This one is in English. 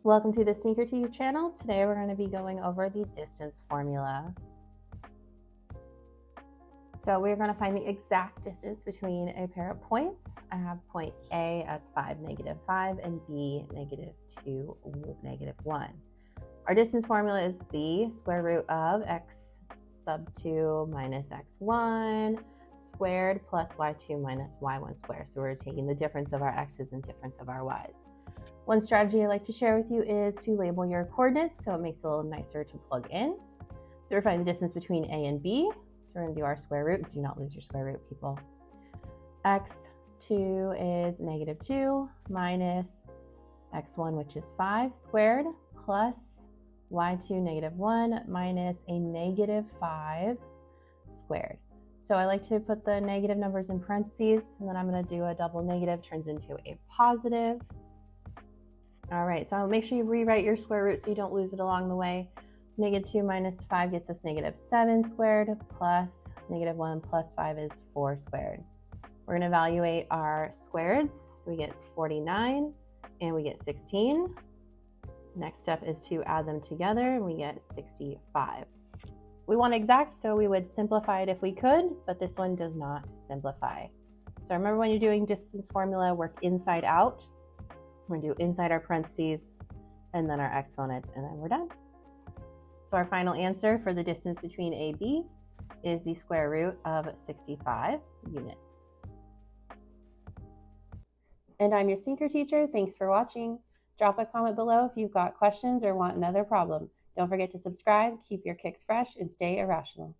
Welcome to the Sneaker to You channel. Today we're going to be going over the distance formula. So we're going to find the exact distance between a pair of points. I have point A as 5, -5, and B, -2, -1. Our distance formula is the square root of x sub 2 minus x1 squared plus y2 minus y1 squared. So we're taking the difference of our x's and difference of our y's. One strategy I like to share with you is to label your coordinates so it makes it a little nicer to plug in. So we're finding the distance between A and B. So we're going to do our square root. Do not lose your square root, people. x2 is -2 minus x1, which is 5 squared, plus y2 -1 minus a -5 squared. So I like to put the negative numbers in parentheses, and then I'm going to do a double negative, turns into a positive. All right, so make sure you rewrite your square root so you don't lose it along the way. -2 minus 5 gets us -7 squared, plus -1 plus 5 is 4 squared. We're going to evaluate our squareds. So we get 49 and we get 16. Next step is to add them together and we get 65. We want exact, so we would simplify it if we could, but this one does not simplify. So remember, when you're doing distance formula, work inside out. We're going to do inside our parentheses and then our exponents, and then we're done. So our final answer for the distance between A and B is the square root of 65 units. And I'm your sneaker teacher. Thanks for watching. Drop a comment below if you've got questions or want another problem. Don't forget to subscribe, keep your kicks fresh, and stay irrational.